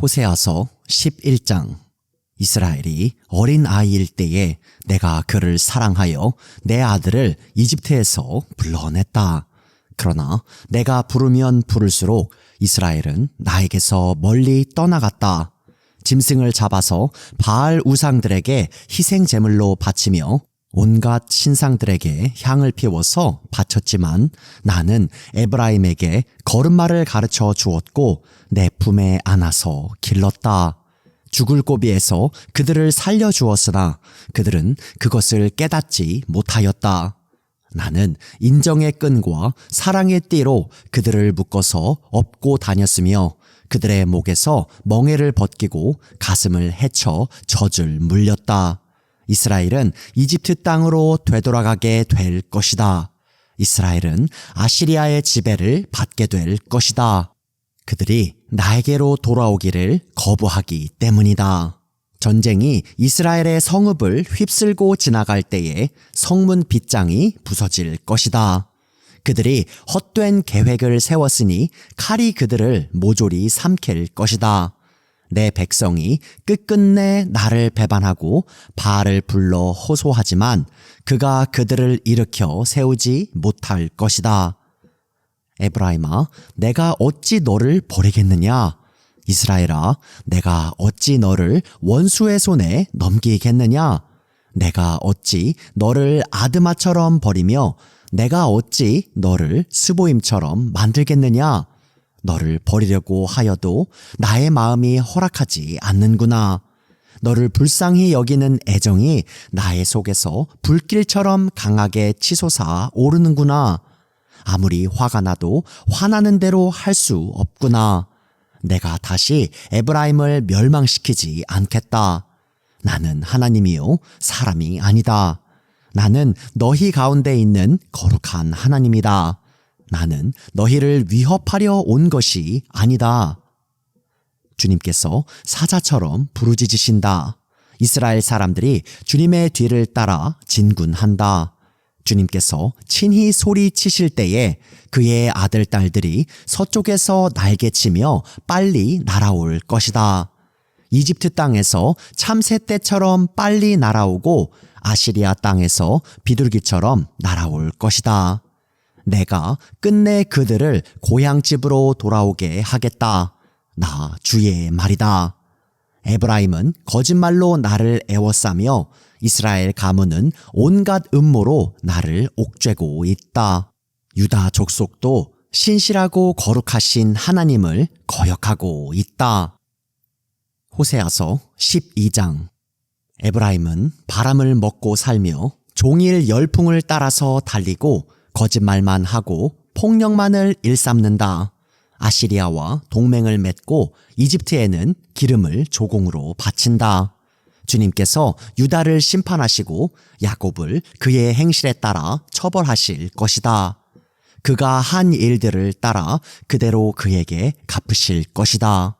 호세아서 11장. 이스라엘이 어린 아이일 때에 내가 그를 사랑하여 내 아들을 이집트에서 불러냈다. 그러나 내가 부르면 부를수록 이스라엘은 나에게서 멀리 떠나갔다. 짐승을 잡아서 바알 우상들에게 희생 제물로 바치며 온갖 신상들에게 향을 피워서 바쳤지만 나는 에브라임에게 걸음마를 가르쳐 주었고 내 품에 안아서 길렀다. 죽을 고비에서 그들을 살려주었으나 그들은 그것을 깨닫지 못하였다. 나는 인정의 끈과 사랑의 띠로 그들을 묶어서 업고 다녔으며 그들의 목에서 멍에를 벗기고 가슴을 헤쳐 젖을 물렸다. 이스라엘은 이집트 땅으로 되돌아가게 될 것이다. 이스라엘은 아시리아의 지배를 받게 될 것이다. 그들이 나에게로 돌아오기를 거부하기 때문이다. 전쟁이 이스라엘의 성읍을 휩쓸고 지나갈 때에 성문 빗장이 부서질 것이다. 그들이 헛된 계획을 세웠으니 칼이 그들을 모조리 삼킬 것이다. 내 백성이 끝끝내 나를 배반하고 바알을 불러 호소하지만 그가 그들을 일으켜 세우지 못할 것이다. 에브라임아, 내가 어찌 너를 버리겠느냐? 이스라엘아, 내가 어찌 너를 원수의 손에 넘기겠느냐? 내가 어찌 너를 아드마처럼 버리며 내가 어찌 너를 스보임처럼 만들겠느냐? 너를 버리려고 하여도 나의 마음이 허락하지 않는구나. 너를 불쌍히 여기는 애정이 나의 속에서 불길처럼 강하게 치솟아 오르는구나. 아무리 화가 나도 화나는 대로 할 수 없구나. 내가 다시 에브라임을 멸망시키지 않겠다. 나는 하나님이요 사람이 아니다. 나는 너희 가운데 있는 거룩한 하나님이다. 나는 너희를 위협하려 온 것이 아니다. 주님께서 사자처럼 부르짖으신다. 이스라엘 사람들이 주님의 뒤를 따라 진군한다. 주님께서 친히 소리치실 때에 그의 아들 딸들이 서쪽에서 날개치며 빨리 날아올 것이다. 이집트 땅에서 참새 떼처럼 빨리 날아오고 아시리아 땅에서 비둘기처럼 날아올 것이다. 내가 끝내 그들을 고향집으로 돌아오게 하겠다. 나 주의 말이다. 에브라임은 거짓말로 나를 애워싸며 이스라엘 가문은 온갖 음모로 나를 옥죄고 있다. 유다 족속도 신실하고 거룩하신 하나님을 거역하고 있다. 호세아서 12장. 에브라임은 바람을 먹고 살며 종일 열풍을 따라서 달리고 거짓말만 하고 폭력만을 일삼는다. 아시리아와 동맹을 맺고 이집트에는 기름을 조공으로 바친다. 주님께서 유다를 심판하시고 야곱을 그의 행실에 따라 처벌하실 것이다. 그가 한 일들을 따라 그대로 그에게 갚으실 것이다.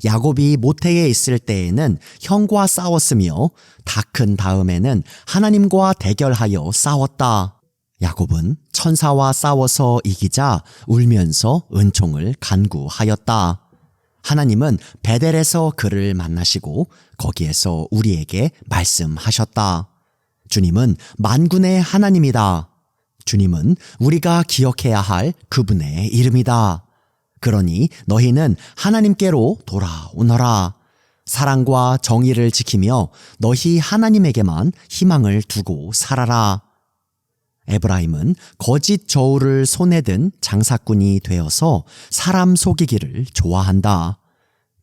야곱이 모태에 있을 때에는 형과 싸웠으며 다 큰 다음에는 하나님과 대결하여 싸웠다. 야곱은 천사와 싸워서 이기자 울면서 은총을 간구하였다. 하나님은 베델에서 그를 만나시고 거기에서 우리에게 말씀하셨다. 주님은 만군의 하나님이다. 주님은 우리가 기억해야 할 그분의 이름이다. 그러니 너희는 하나님께로 돌아오너라. 사랑과 정의를 지키며 너희 하나님에게만 희망을 두고 살아라. 에브라임은 거짓 저울을 손에 든 장사꾼이 되어서 사람 속이기를 좋아한다.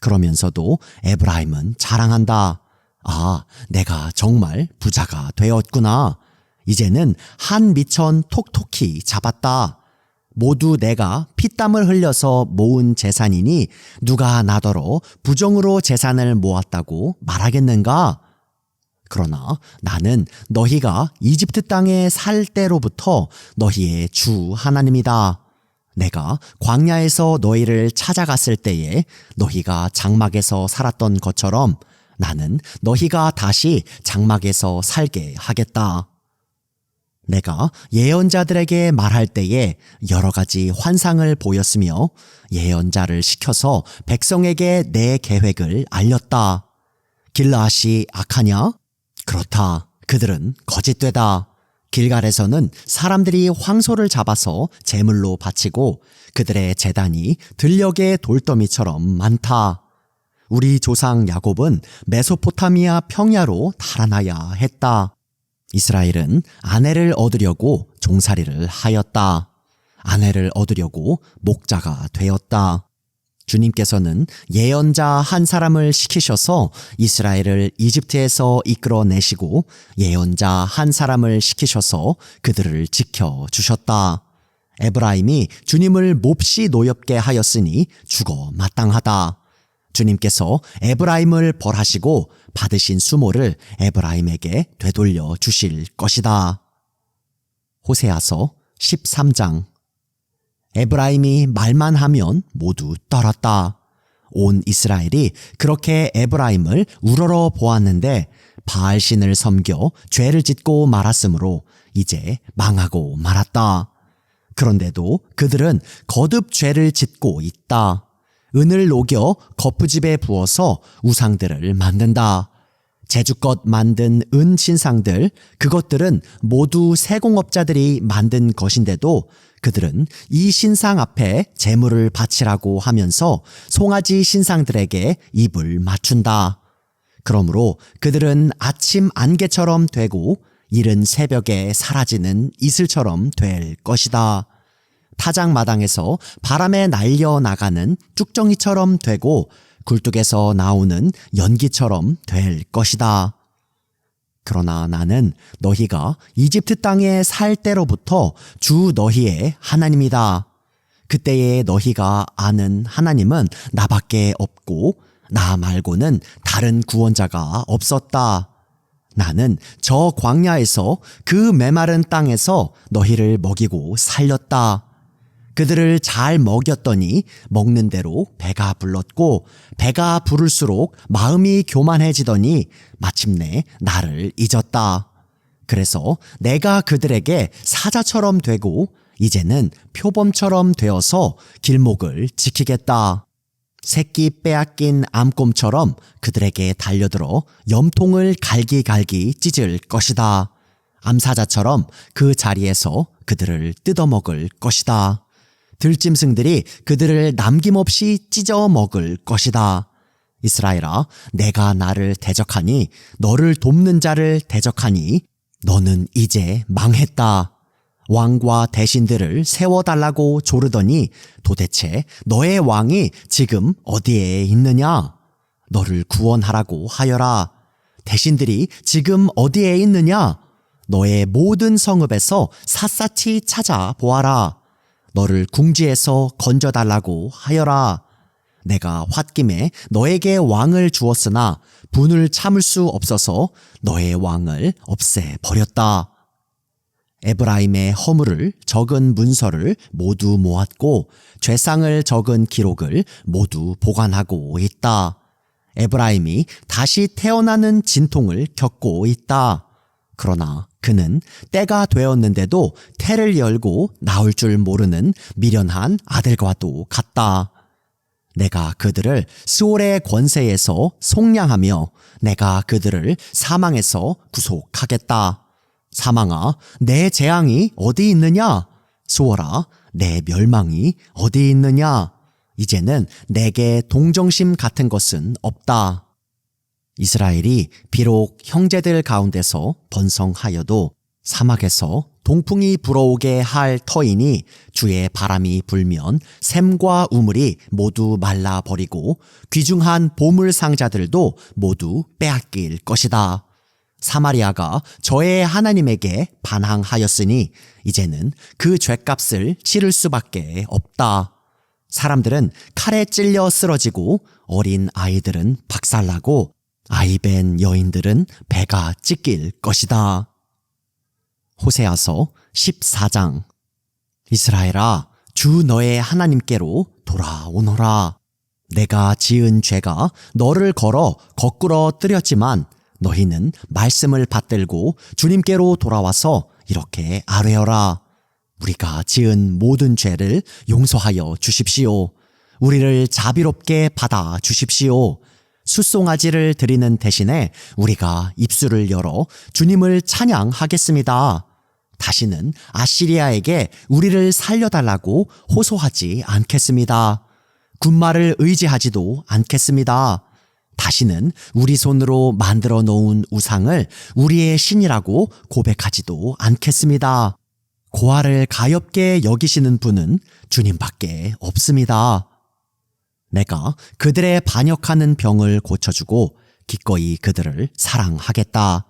그러면서도 에브라임은 자랑한다. 아, 내가 정말 부자가 되었구나. 이제는 한 미천 톡톡히 잡았다. 모두 내가 피땀을 흘려서 모은 재산이니 누가 나더러 부정으로 재산을 모았다고 말하겠는가? 그러나 나는 너희가 이집트 땅에 살 때로부터 너희의 주 하나님이다. 내가 광야에서 너희를 찾아갔을 때에 너희가 장막에서 살았던 것처럼 나는 너희가 다시 장막에서 살게 하겠다. 내가 예언자들에게 말할 때에 여러 가지 환상을 보였으며 예언자를 시켜서 백성에게 내 계획을 알렸다. 길르앗이 악하냐? 그렇다. 그들은 거짓되다. 길갈에서는 사람들이 황소를 잡아서 제물로 바치고 그들의 제단이 들녘의 돌더미처럼 많다. 우리 조상 야곱은 메소포타미아 평야로 달아나야 했다. 이스라엘은 아내를 얻으려고 종살이를 하였다. 아내를 얻으려고 목자가 되었다. 주님께서는 예언자 한 사람을 시키셔서 이스라엘을 이집트에서 이끌어내시고 예언자 한 사람을 시키셔서 그들을 지켜주셨다. 에브라임이 주님을 몹시 노엽게 하였으니 죽어 마땅하다. 주님께서 에브라임을 벌하시고 받으신 수모를 에브라임에게 되돌려 주실 것이다. 호세아서 13장. 에브라임이 말만 하면 모두 떨었다. 온 이스라엘이 그렇게 에브라임을 우러러 보았는데 바알신을 섬겨 죄를 짓고 말았으므로 이제 망하고 말았다. 그런데도 그들은 거듭 죄를 짓고 있다. 은을 녹여 거푸집에 부어서 우상들을 만든다. 제주껏 만든 은 신상들, 그것들은 모두 세공업자들이 만든 것인데도 그들은 이 신상 앞에 제물을 바치라고 하면서 송아지 신상들에게 입을 맞춘다. 그러므로 그들은 아침 안개처럼 되고 이른 새벽에 사라지는 이슬처럼 될 것이다. 타작마당에서 바람에 날려 나가는 쭉정이처럼 되고 굴뚝에서 나오는 연기처럼 될 것이다. 그러나 나는 너희가 이집트 땅에 살 때로부터 주 너희의 하나님이다. 그때에 너희가 아는 하나님은 나밖에 없고 나 말고는 다른 구원자가 없었다. 나는 저 광야에서 그 메마른 땅에서 너희를 먹이고 살렸다. 그들을 잘 먹였더니 먹는 대로 배가 불렀고 배가 부를수록 마음이 교만해지더니 마침내 나를 잊었다. 그래서 내가 그들에게 사자처럼 되고 이제는 표범처럼 되어서 길목을 지키겠다. 새끼 빼앗긴 암곰처럼 그들에게 달려들어 염통을 갈기갈기 찢을 것이다. 암사자처럼 그 자리에서 그들을 뜯어먹을 것이다. 들짐승들이 그들을 남김없이 찢어 먹을 것이다. 이스라엘아, 내가 나를 대적하니 너를 돕는 자를 대적하니 너는 이제 망했다. 왕과 대신들을 세워달라고 조르더니 도대체 너의 왕이 지금 어디에 있느냐? 너를 구원하라고 하여라. 대신들이 지금 어디에 있느냐? 너의 모든 성읍에서 샅샅이 찾아보아라. 너를 궁지에서 건져달라고 하여라. 내가 홧김에 너에게 왕을 주었으나 분을 참을 수 없어서 너의 왕을 없애버렸다. 에브라임의 허물을 적은 문서를 모두 모았고 죄상을 적은 기록을 모두 보관하고 있다. 에브라임이 다시 태어나는 진통을 겪고 있다. 그러나 그는 때가 되었는데도 태를 열고 나올 줄 모르는 미련한 아들과도 같다. 내가 그들을 스올의 권세에서 속량하며 내가 그들을 사망에서 구속하겠다. 사망아, 내 재앙이 어디 있느냐? 스올아, 내 멸망이 어디 있느냐? 이제는 내게 동정심 같은 것은 없다. 이스라엘이 비록 형제들 가운데서 번성하여도 사막에서 동풍이 불어오게 할 터이니 주의 바람이 불면 샘과 우물이 모두 말라버리고 귀중한 보물 상자들도 모두 빼앗길 것이다. 사마리아가 저의 하나님에게 반항하였으니 이제는 그 죗값을 치를 수밖에 없다. 사람들은 칼에 찔려 쓰러지고 어린 아이들은 박살나고 아이벤 여인들은 배가 찢길 것이다. 호세아서 14장. 이스라엘아, 주 너의 하나님께로 돌아오너라. 내가 지은 죄가 너를 걸어 거꾸로 뜨렸지만 너희는 말씀을 받들고 주님께로 돌아와서 이렇게 아뢰어라. 우리가 지은 모든 죄를 용서하여 주십시오. 우리를 자비롭게 받아 주십시오. 숫송아지를 드리는 대신에 우리가 입술을 열어 주님을 찬양하겠습니다. 다시는 아시리아에게 우리를 살려달라고 호소하지 않겠습니다. 군마를 의지하지도 않겠습니다. 다시는 우리 손으로 만들어 놓은 우상을 우리의 신이라고 고백하지도 않겠습니다. 고아를 가엾게 여기시는 분은 주님밖에 없습니다. 내가 그들의 반역하는 병을 고쳐주고 기꺼이 그들을 사랑하겠다.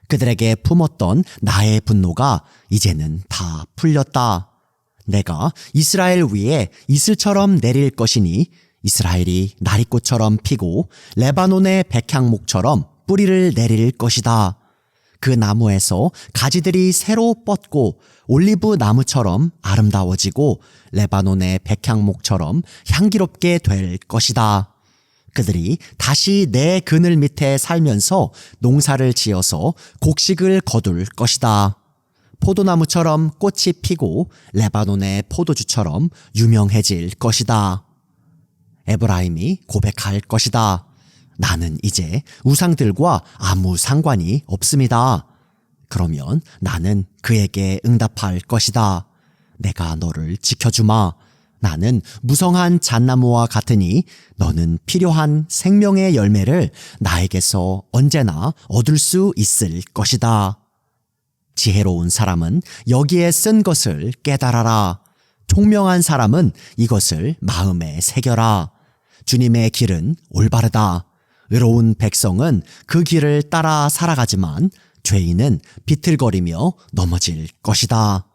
그들에게 품었던 나의 분노가 이제는 다 풀렸다. 내가 이스라엘 위에 이슬처럼 내릴 것이니 이스라엘이 나리꽃처럼 피고 레바논의 백향목처럼 뿌리를 내릴 것이다. 그 나무에서 가지들이 새로 뻗고 올리브 나무처럼 아름다워지고 레바논의 백향목처럼 향기롭게 될 것이다. 그들이 다시 내 그늘 밑에 살면서 농사를 지어서 곡식을 거둘 것이다. 포도나무처럼 꽃이 피고 레바논의 포도주처럼 유명해질 것이다. 에브라임이 고백할 것이다. 나는 이제 우상들과 아무 상관이 없습니다. 그러면 나는 그에게 응답할 것이다. 내가 너를 지켜주마. 나는 무성한 잣나무와 같으니 너는 필요한 생명의 열매를 나에게서 언제나 얻을 수 있을 것이다. 지혜로운 사람은 여기에 쓴 것을 깨달아라. 총명한 사람은 이것을 마음에 새겨라. 주님의 길은 올바르다. 의로운 백성은 그 길을 따라 살아가지만 죄인은 비틀거리며 넘어질 것이다.